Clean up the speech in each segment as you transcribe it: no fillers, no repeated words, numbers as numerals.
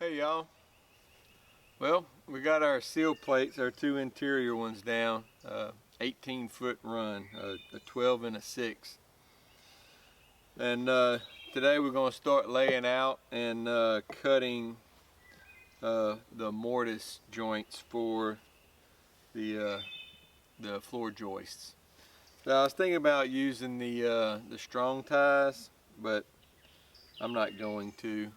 Hey y'all. Well, we got our seal plates, our two interior ones down. 18-foot run, a 12 and a 6. And today we're going to start laying out and cutting the mortise joints for the floor joists. So I was thinking about using the strong ties, but I'm not going to.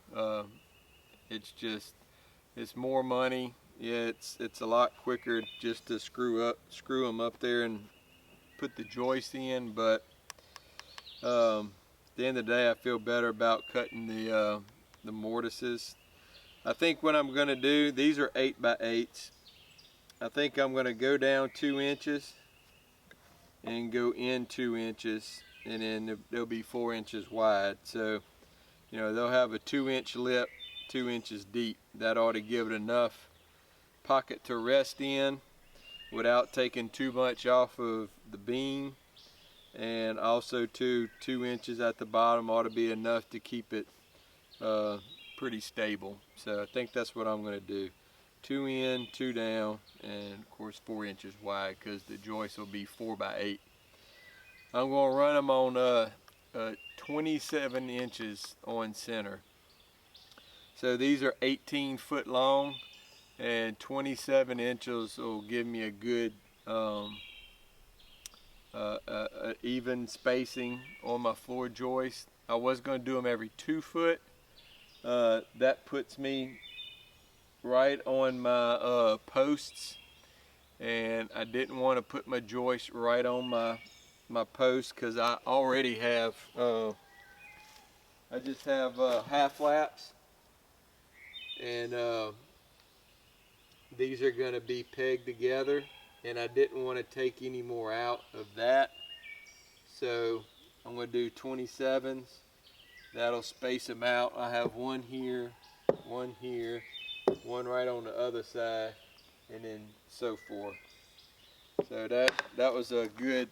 It's more money. Yeah, it's a lot quicker just to screw them up there and put the joist in. But at the end of the day, I feel better about cutting the mortises. I think what I'm going to do, these are 8x8s. I think I'm going to go down 2 inches and go in 2 inches, and then they'll be 4 inches wide. So, you know, they'll have a 2-inch lip, 2 inches deep. That ought to give it enough pocket to rest in without taking too much off of the beam, and also 2 inches at the bottom ought to be enough to keep it pretty stable. So I think that's what I'm going to do. 2 in, 2 down, and of course 4 inches wide because the joist will be 4x8. I'm going to run them on 27 inches on center. So these are 18 foot long, and 27 inches will give me a good even spacing on my floor joist. I was going to do them every 2 foot. That puts me right on my posts, and I didn't want to put my joist right on my posts because I already have I just have half laps, and these are going to be pegged together, and I didn't want to take any more out of that, so I'm going to do 27s. That'll space them out. I have one here, one right on the other side, and then so forth. So that was a good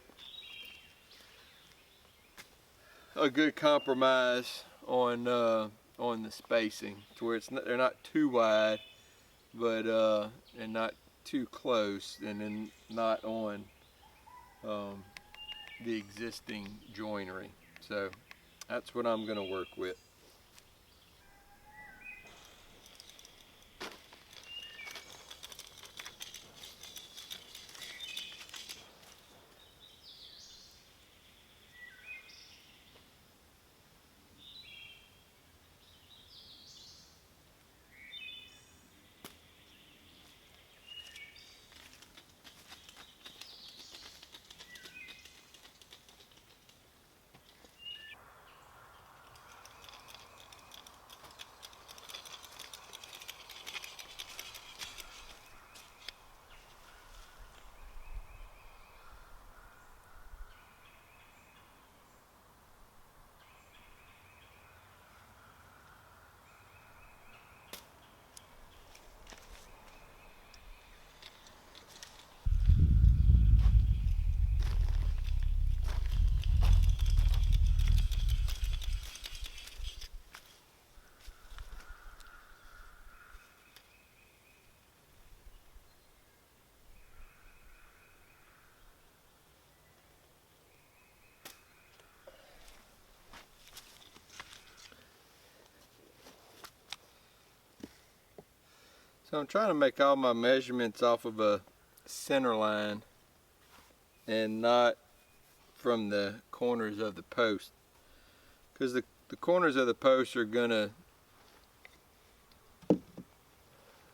compromise on the spacing, to where they're not too wide, but and not too close, and then not on the existing joinery. So that's what I'm going to work with. So I'm trying to make all my measurements off of a center line and not from the corners of the post, because the corners of the post are gonna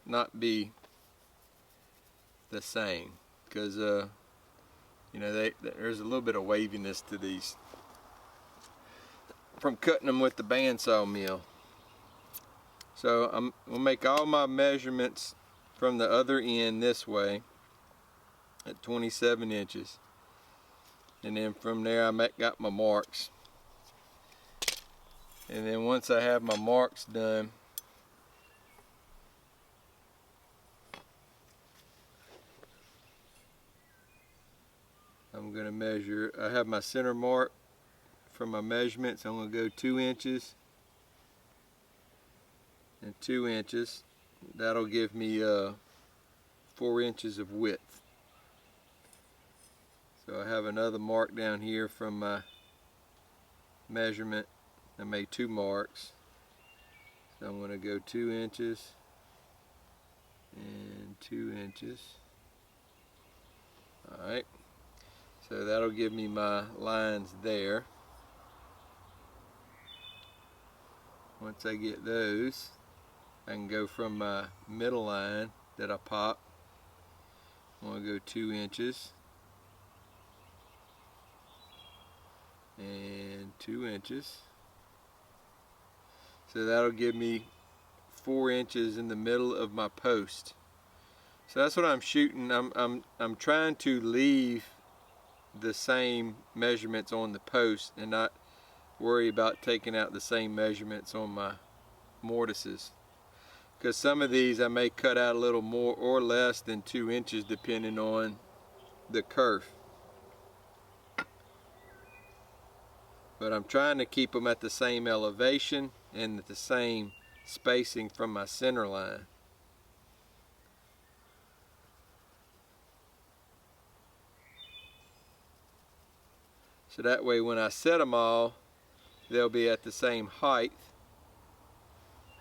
not be the same, because you know, there's a little bit of waviness to these from cutting them with the bandsaw mill. So I'm gonna make all my measurements from the other end this way at 27 inches, and then from there I got my marks, and then once I have my marks done, I'm going to measure. I have my center mark for my measurements. I'm going to go 2 inches, and 2 inches. That'll give me 4 inches of width. So I have another mark down here from my measurement. I made 2 marks. So I'm going to go 2 inches and 2 inches. Alright, so that'll give me my lines there. Once I get those, I can go from my middle line that I popped. I'm going to go 2 inches and 2 inches. So that'll give me 4 inches in the middle of my post. So that's what I'm shooting. I'm trying to leave the same measurements on the post and not worry about taking out the same measurements on my mortises. Because some of these I may cut out a little more or less than 2 inches depending on the kerf. But I'm trying to keep them at the same elevation and at the same spacing from my center line. So that way when I set them all, they'll be at the same height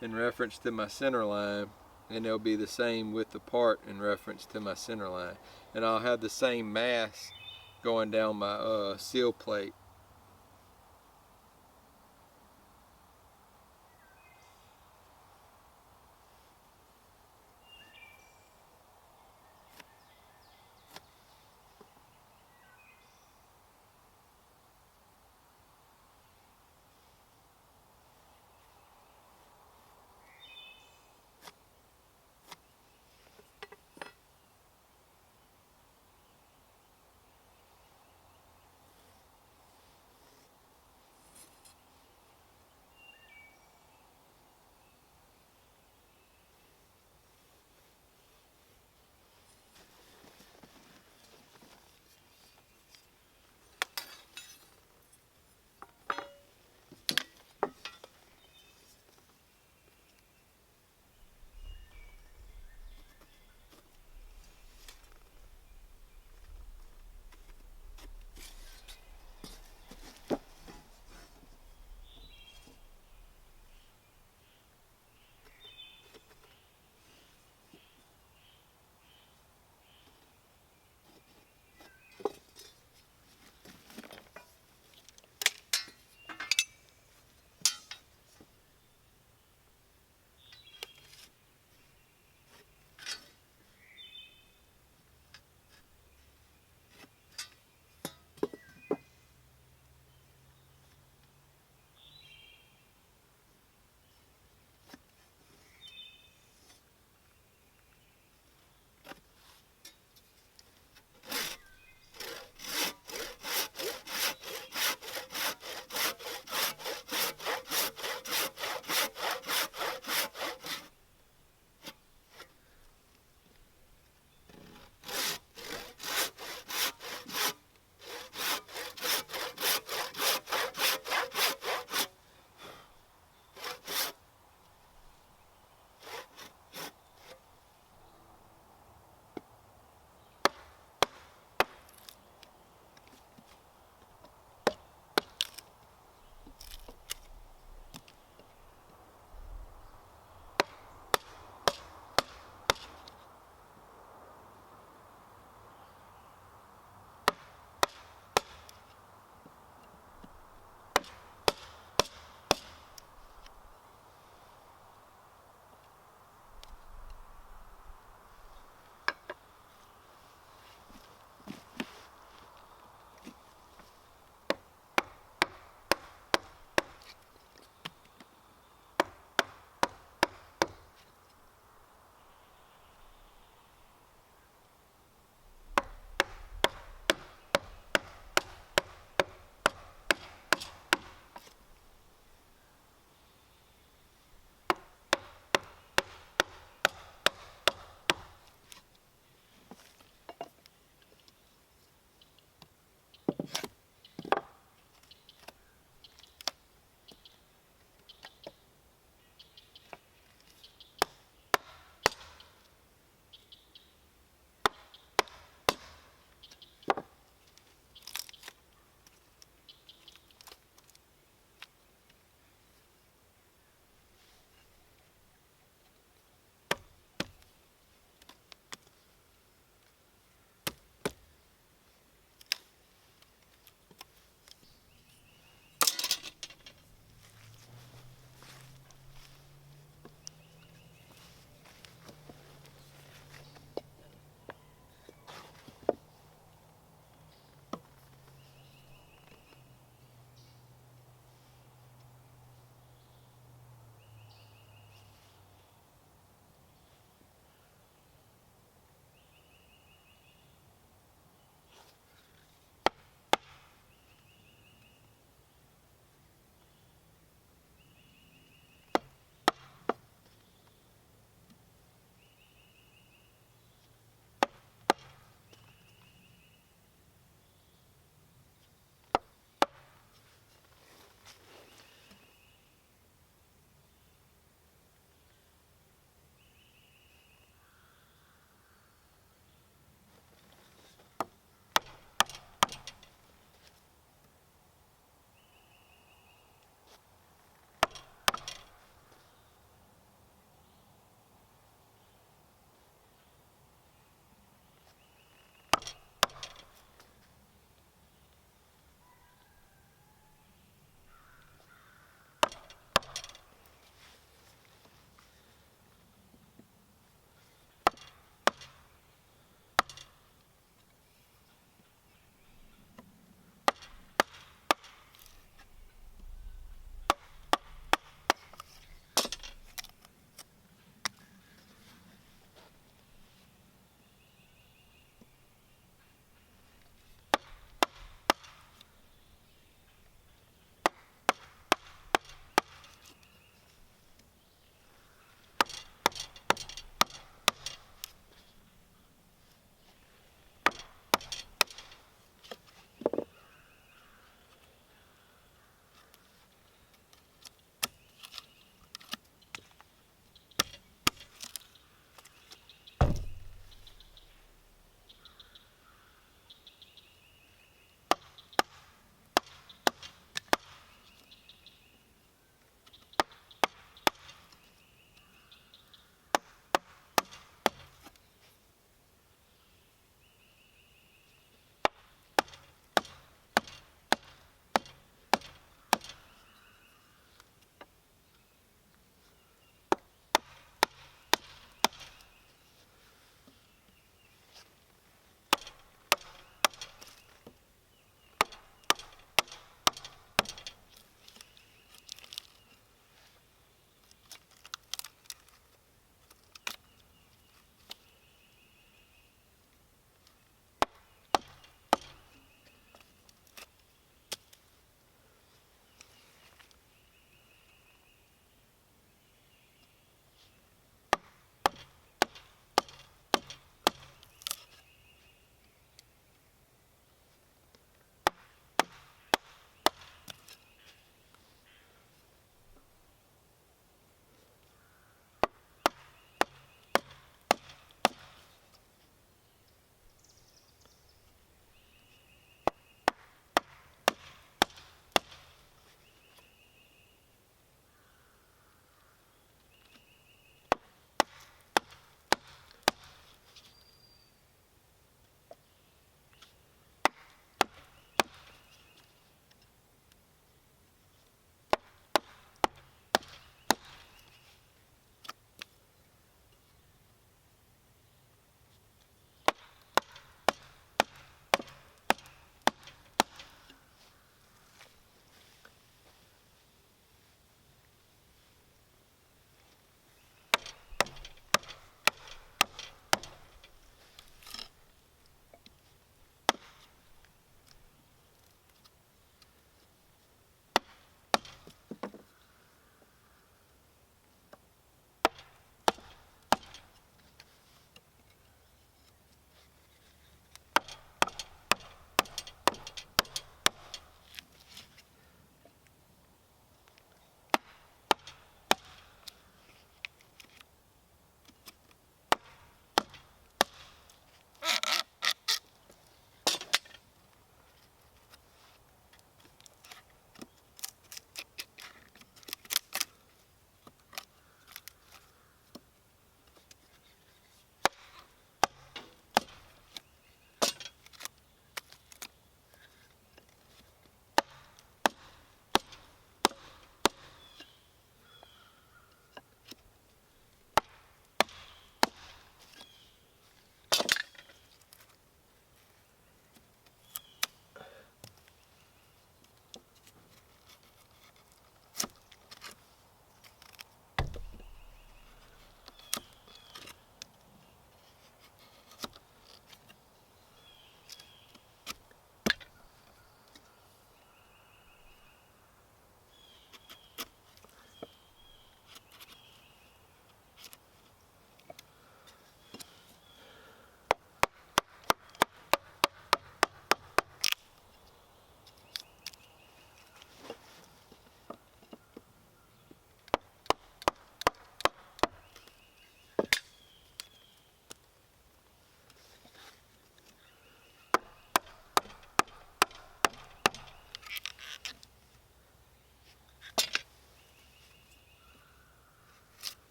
in reference to my center line, and they'll be the same width apart in reference to my center line. And I'll have the same mass going down my sill plate.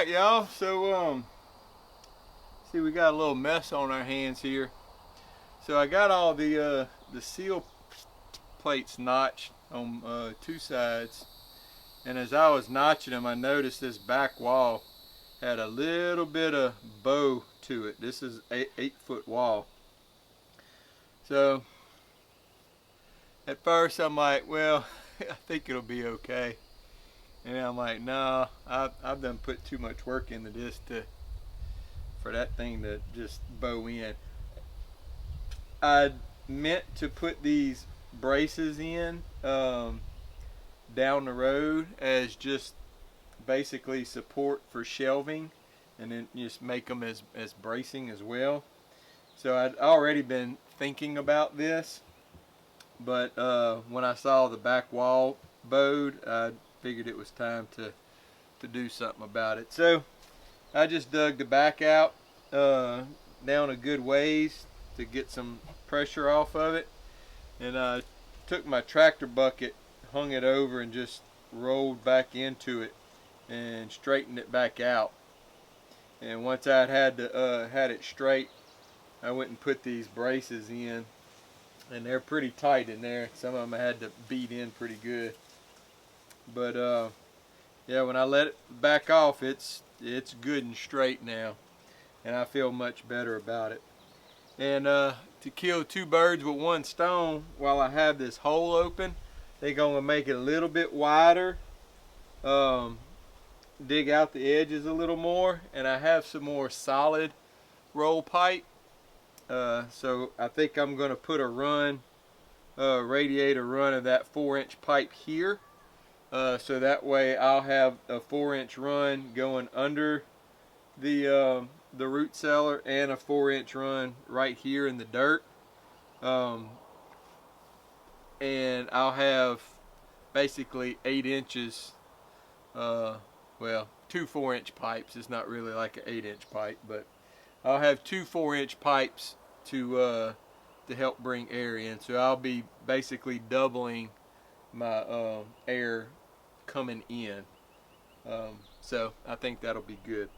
right, y'all. So see, we got a little mess on our hands here. So I got all the seal plates notched on two sides, and as I was notching them, I noticed this back wall had a little bit of bow to it. This is an 8-foot wall. So at first I'm like, well, I think it'll be okay. And I'm like, no, I've done put too much work into this for that thing to just bow in. I meant to put these braces in down the road as just basically support for shelving, and then just make them as bracing as well. So I'd already been thinking about this, but when I saw the back wall bowed, I figured it was time to do something about it. So I just dug the back out down a good ways to get some pressure off of it, and I took my tractor bucket, hung it over, and just rolled back into it and straightened it back out. And once I had it straight, I went and put these braces in, and they're pretty tight in there. Some of them I had to beat in pretty good, but yeah, when I let it back off, it's good and straight now, and I feel much better about it. And to kill two birds with one stone, while I have this hole open, they're going to make it a little bit wider, dig out the edges a little more, and I have some more solid roll pipe. So I think I'm going to put a run, radiator run of that 4-inch pipe here. So that way I'll have a 4-inch run going under the root cellar, and a 4-inch run right here in the dirt. And I'll have basically 8 inches, well, two 4-inch pipes. It's not really like an 8-inch pipe, but I'll have two 4-inch pipes to help bring air in. So I'll be basically doubling my air coming in. So I think that'll be good.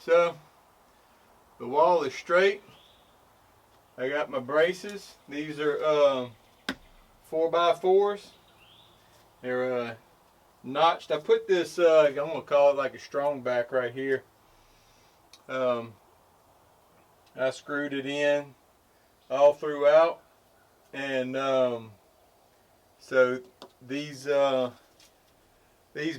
So the wall is straight. I got my braces. These are 4x4s. They're notched. I put this, I'm going to call it like a strong back right here. I screwed it in all throughout. And so these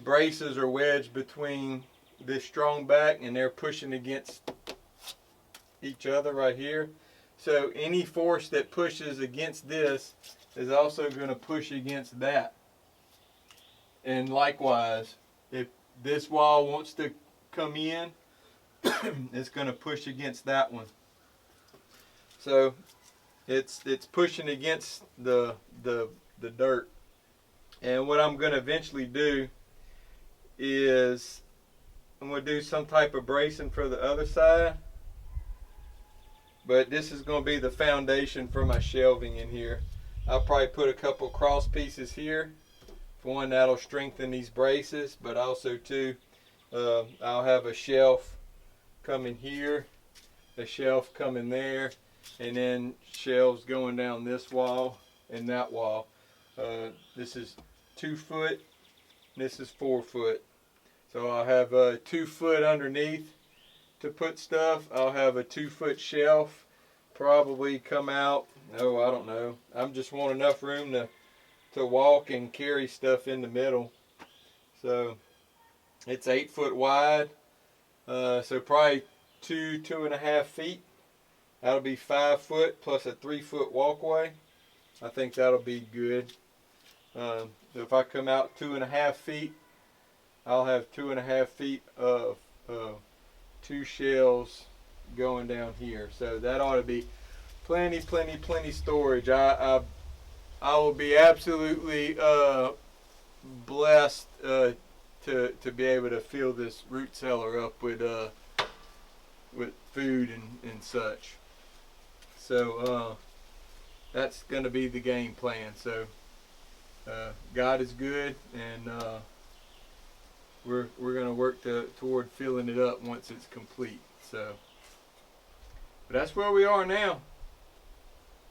braces are wedged between this strong back, and they're pushing against each other right here. So any force that pushes against this is also going to push against that. And likewise, if this wall wants to come in, it's going to push against that one. So it's pushing against the dirt. And what I'm going to eventually do is I'm going to do some type of bracing for the other side. But this is going to be the foundation for my shelving in here. I'll probably put a couple cross pieces here. For one, that'll strengthen these braces, but also too, I'll have a shelf coming here, a shelf coming there, and then shelves going down this wall and that wall. This is 2 foot, this is 4 foot. So I'll have 2 foot underneath to put stuff. I'll have a 2 foot shelf, probably come out, oh, I don't know. I just want enough room to walk and carry stuff in the middle. So it's 8 foot wide, so probably 2.5 feet. That'll be 5 foot plus a 3 foot walkway. I think that'll be good. If I come out 2.5 feet, I'll have 2.5 feet of 2 shelves going down here. So that ought to be plenty storage. I will be absolutely blessed to be able to fill this root cellar up with food and such. So that's going to be the game plan. So God is good, and we're going to work toward filling it up once it's complete. So, but that's where we are now.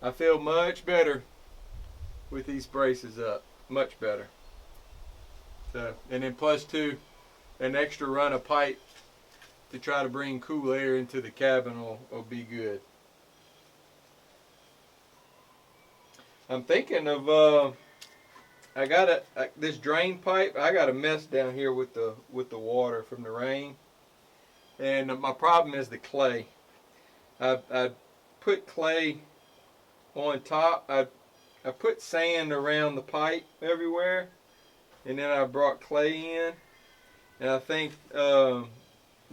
I feel much better with these braces up, much better. So, and then plus two, an extra run of pipe to try to bring cool air into the cabin will be good. I'm thinking of I got this drain pipe. I got a mess down here with the water from the rain, and my problem is the clay. I put clay on top. I put sand around the pipe everywhere, and then I brought clay in, and I think the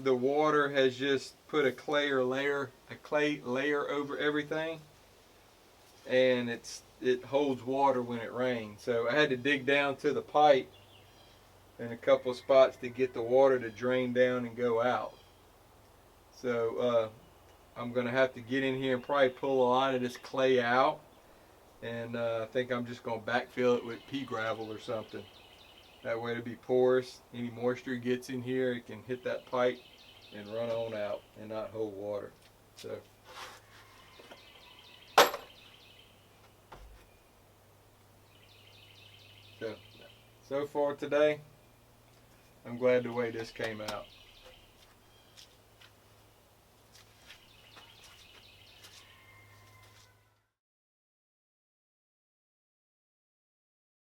water has just put a clay layer over everything, and it holds water when it rains. So I had to dig down to the pipe in a couple of spots to get the water to drain down and go out. So I'm going to have to get in here and probably pull a lot of this clay out, and I think I'm just going to backfill it with pea gravel or something. That way it'll be porous. Any moisture gets in here, it can hit that pipe and run on out and not hold water. So far today, I'm glad the way this came out.